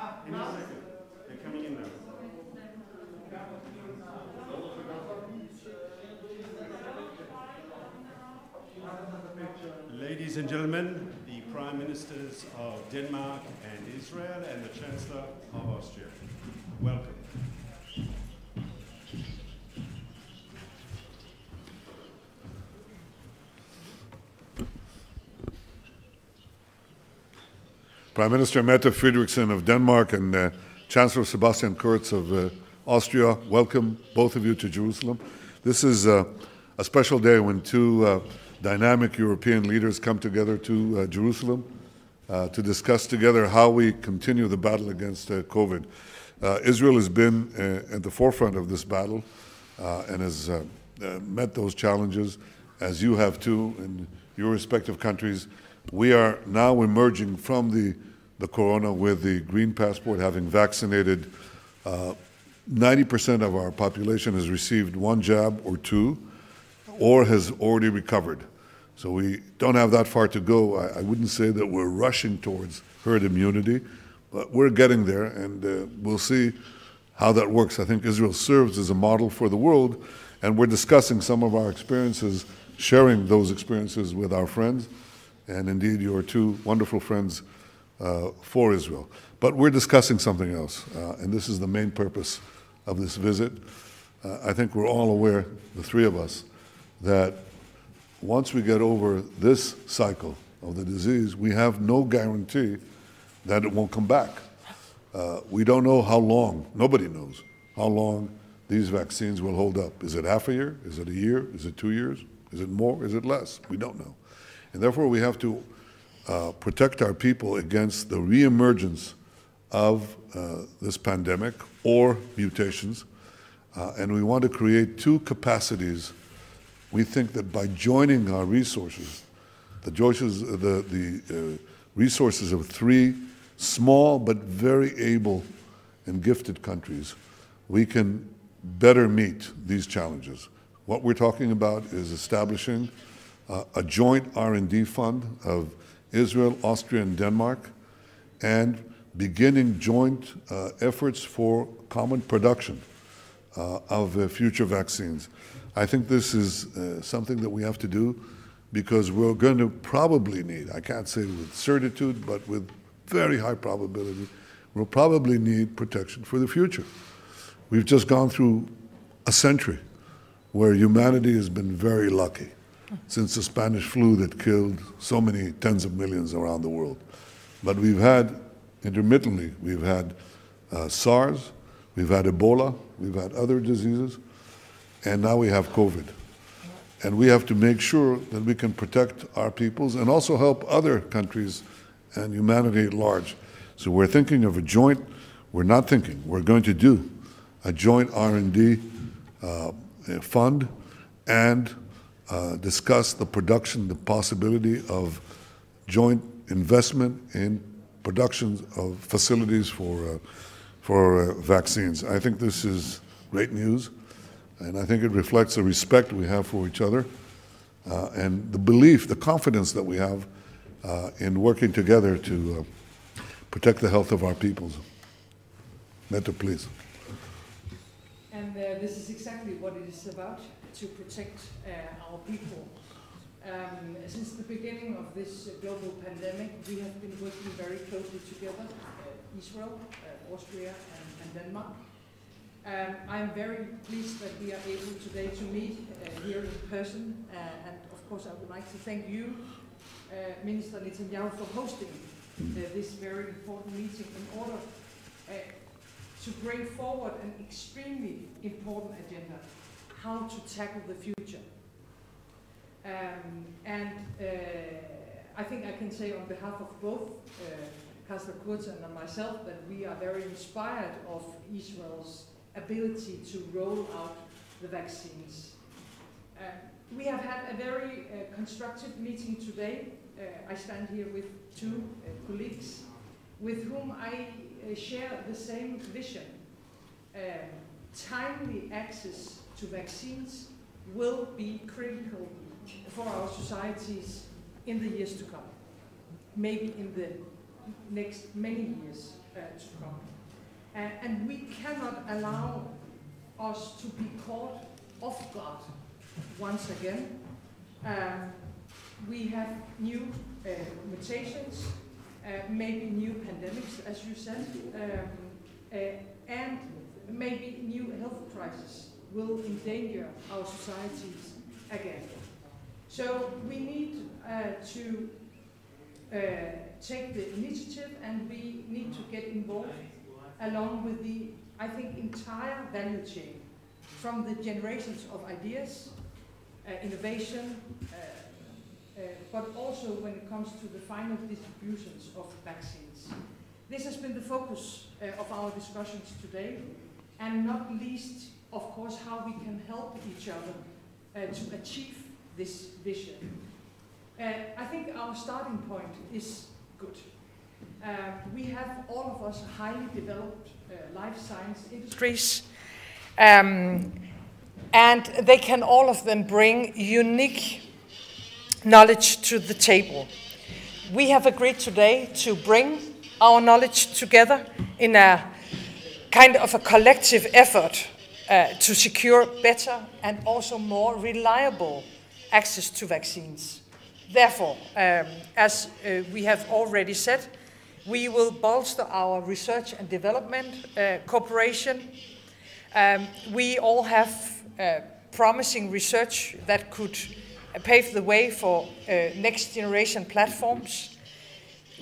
In a second. They're coming in now. Ladies and gentlemen, the Prime Ministers of Denmark and Israel and the Chancellor of Austria. Welcome. Prime Minister Mette Fredriksen of Denmark and Chancellor Sebastian Kurz of Austria, welcome both of you to Jerusalem. This is a special day when two dynamic European leaders come together to Jerusalem to discuss together how we continue the battle against COVID. Israel has been at the forefront of this battle and has met those challenges, as you have too in your respective countries. We are now emerging from the corona with the green passport, having vaccinated 90% of our population has received one jab or two, or has already recovered. So we don't have that far to go. I wouldn't say that we're rushing towards herd immunity, but we're getting there, and we'll see how that works. I think Israel serves as a model for the world, and we're discussing some of our experiences, sharing those experiences with our friends, and indeed your two wonderful friends for Israel. But we're discussing something else, and this is the main purpose of this visit. I think we're all aware, the three of us, that once we get over this cycle of the disease, we have no guarantee that it won't come back. We don't know how long, nobody knows how long these vaccines will hold up. Is it half a year? Is it a year? Is it 2 years? Is it more? Is it less? We don't know. And therefore we have to protect our people against the reemergence of this pandemic or mutations. And we want to create two capacities. We think that by joining our resources, the resources of three small but very able and gifted countries, we can better meet these challenges. What we're talking about is establishing a joint R&D fund of Israel, Austria, and Denmark, and beginning joint efforts for common production of future vaccines. I think this is something that we have to do because we're going to probably need, I can't say with certitude, but with very high probability, we'll probably need protection for the future. We've just gone through a century where humanity has been very lucky since the Spanish flu that killed so many tens of millions around the world. But we've had, intermittently, we've had SARS, we've had Ebola, we've had other diseases, and now we have COVID. And we have to make sure that we can protect our peoples and also help other countries and humanity at large. So we're thinking of a joint, we're not thinking, we're going to do a joint R&D fund and discuss the production, the possibility of joint investment in productions of facilities for vaccines. I think this is great news, and I think it reflects the respect we have for each other and the belief, the confidence that we have in working together to protect the health of our peoples. Mette, please. And this is exactly what it is about, to protect our people. Since the beginning of this global pandemic, we have been working very closely together, Israel, Austria, and Denmark. I am very pleased that we are able today to meet here in person, and of course I would like to thank you, Minister Netanyahu, for hosting this very important meeting in order to bring forward an extremely important agenda, how to tackle the future. I think I can say on behalf of both Kancler Kurz and myself that we are very inspired of Israel's ability to roll out the vaccines. We have had a very constructive meeting today. I stand here with two colleagues with whom I share the same vision. Timely access to vaccines will be critical for our societies in the years to come, maybe in the next many years to come. And we cannot allow us to be caught off guard once again. We have new mutations, maybe new pandemics, as you said, and maybe new health crises will endanger our societies again. So we need to take the initiative, and we need to get involved along with the, I think, entire value chain, from the generations of ideas, innovation, but also when it comes to the final distributions of vaccines. This has been the focus of our discussions today, and not least, of course, how we can help each other to achieve this vision. I think our starting point is good. We have, all of us, highly developed life science industries, and they can, all of them, bring unique knowledge to the table. We have agreed today to bring our knowledge together in a kind of a collective effort to secure better and also more reliable access to vaccines. Therefore, as we have already said, we will bolster our research and development cooperation. We all have promising research that could pave the way for next generation platforms.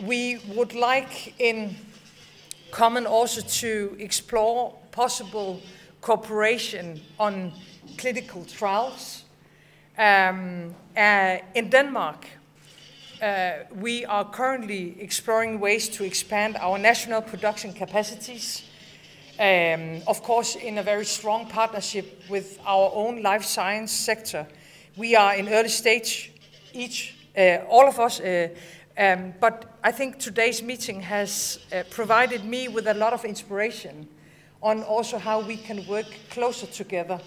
We would like in common also to explore possible cooperation on clinical trials. In Denmark, we are currently exploring ways to expand our national production capacities, of course in a very strong partnership with our own life science sector. We are in early stage, all of us, but I think today's meeting has provided me with a lot of inspiration on also how we can work closer together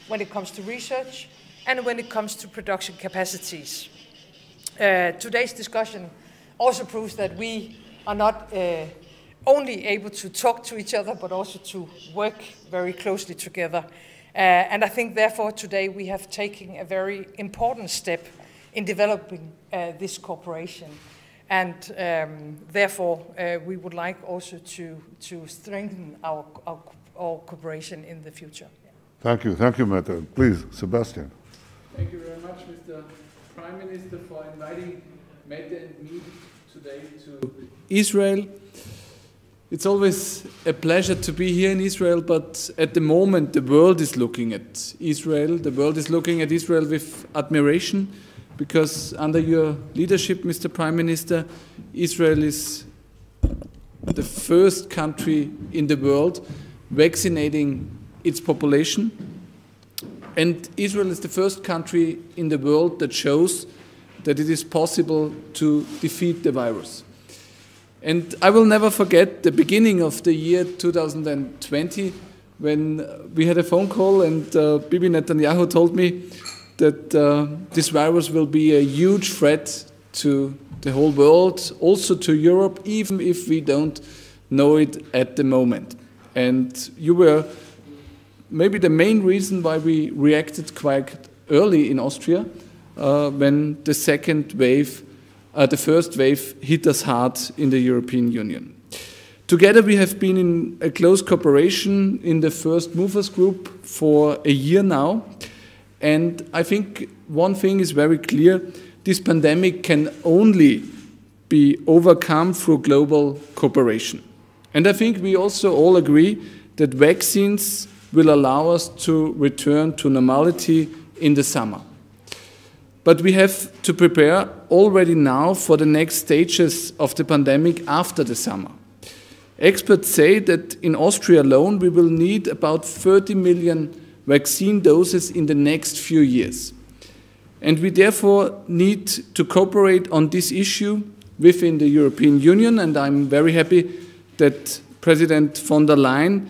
when it comes to research and when it comes to production capacities. Today's discussion also proves that we are not only able to talk to each other, but also to work very closely together. And I think, therefore, today we have taken a very important step in developing this cooperation. And therefore, we would like also to strengthen our cooperation in the future. Thank you, Mette. Please, Sebastian. Thank you very much, Mr. Prime Minister, for inviting Mette and me today to Israel. It's always a pleasure to be here in Israel, but at the moment the world is looking at Israel. The world is looking at Israel with admiration, because under your leadership, Mr. Prime Minister, Israel is the first country in the world vaccinating its population. And Israel is the first country in the world that shows that it is possible to defeat the virus. And I will never forget the beginning of the year 2020, when we had a phone call and Bibi Netanyahu told me that this virus will be a huge threat to the whole world, also to Europe, even if we don't know it at the moment. And you were maybe the main reason why we reacted quite early in Austria when the second wave, the first wave hit us hard in the European Union. Together we have been in a close cooperation in the First Movers Group for a year now. And I think one thing is very clear: this pandemic can only be overcome through global cooperation. And I think we also all agree that vaccines will allow us to return to normality in the summer. But we have to prepare already now for the next stages of the pandemic after the summer. Experts say that in Austria alone we will need about 30 million vaccine doses in the next few years. And we therefore need to cooperate on this issue within the European Union, and I'm very happy that President von der Leyen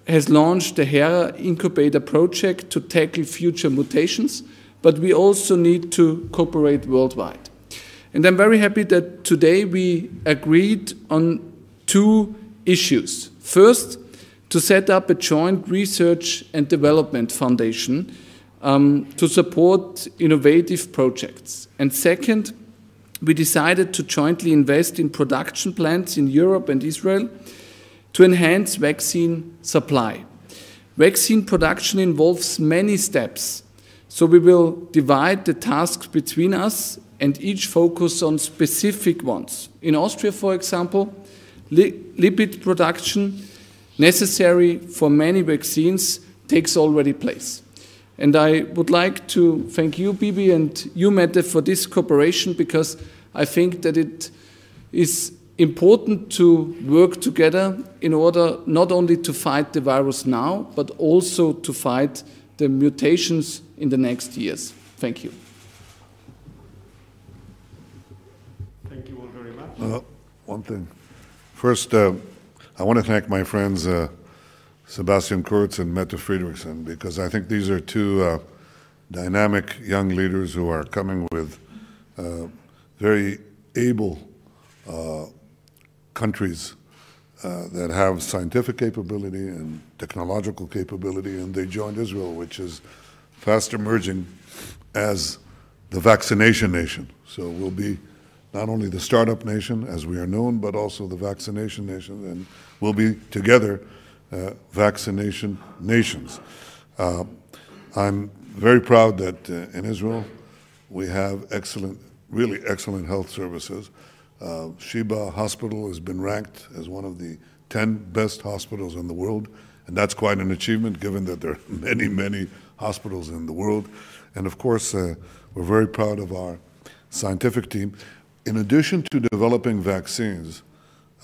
has launched the HERA incubator project to tackle future mutations, but we also need to cooperate worldwide. And I'm very happy that today we agreed on two issues. First, to set up a joint research and development foundation to support innovative projects. And second, we decided to jointly invest in production plants in Europe and Israel to enhance vaccine supply. Vaccine production involves many steps, so we will divide the tasks between us and each focus on specific ones. In Austria, for example, lipid production necessary for many vaccines takes already place. And I would like to thank you, Bibi, and you, Mette, for this cooperation, because I think that it is important to work together in order not only to fight the virus now, but also to fight the mutations in the next years. Thank you. Thank you all very much. One thing. First, I want to thank my friends Sebastian Kurz and Mette Fredriksen, because I think these are two dynamic young leaders who are coming with very able countries that have scientific capability and technological capability, and they joined Israel, which is fast emerging as the vaccination nation. So we'll be not only the startup nation, as we are known, but also the vaccination nation, and we'll be together vaccination nations. I'm very proud that in Israel we have excellent, really excellent health services. Sheba Hospital has been ranked as one of the 10 best hospitals in the world, and that's quite an achievement given that there are many, many hospitals in the world. And of course, we're very proud of our scientific team. In addition to developing vaccines,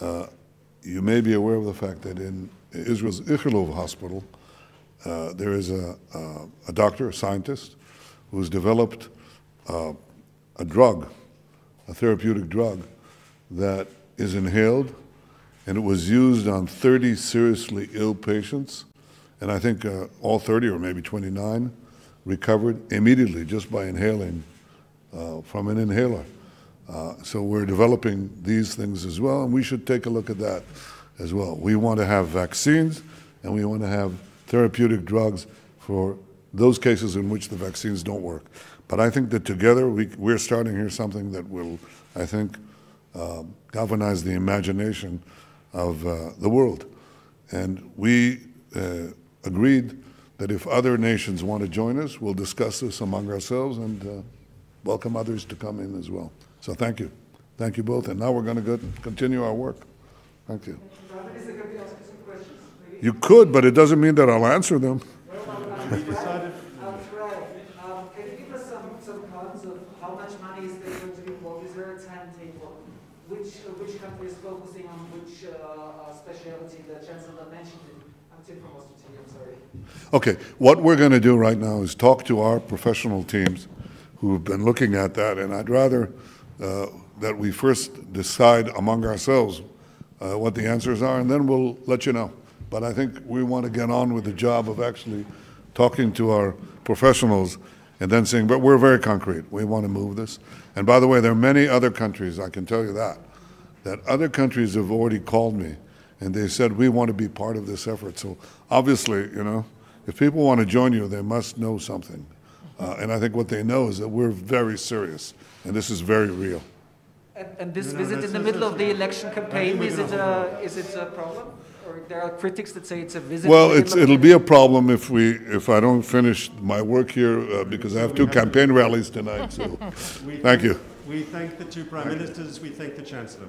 you may be aware of the fact that in Israel's Ichilov Hospital, there is a doctor, a scientist, who's developed a drug, a therapeutic drug, that is inhaled, and it was used on 30 seriously ill patients, and I think all 30 or maybe 29 recovered immediately just by inhaling from an inhaler. So we're developing these things as well, and we should take a look at that as well. We want to have vaccines, and we want to have therapeutic drugs for those cases in which the vaccines don't work. But I think that together we're starting here something that will, I think, galvanize the imagination of the world. And we agreed that if other nations want to join us, we'll discuss this among ourselves and welcome others to come in as well. So thank you. Thank you both. And now we're going to continue our work. Thank you. You could, but it doesn't mean that I'll answer them. I'll try. Can you give us some cards of how much money is there going to be involved? Is there a timetable? Which country is focusing on which specialty? The Chancellor mentioned it. I'm Tim from Austria, I'm sorry. Okay, what we're going to do right now is talk to our professional teams who've been looking at that, and I'd rather that we first decide among ourselves what the answers are, and then we'll let you know. But I think we want to get on with the job of actually talking to our professionals and then saying, but we're very concrete. We want to move this. And by the way, there are many other countries, I can tell you that other countries have already called me and they said, we want to be part of this effort. So obviously, you know, if people want to join you, they must know something. And I think what they know is that we're very serious and this is very real. And this visit in the middle of the election campaign, is it a problem? Or there are critics that say it's a visit. Well, it'll be a problem if I don't finish my work here because I have two campaign rallies tonight. So, thank you. We thank the two prime ministers. We thank the Chancellor.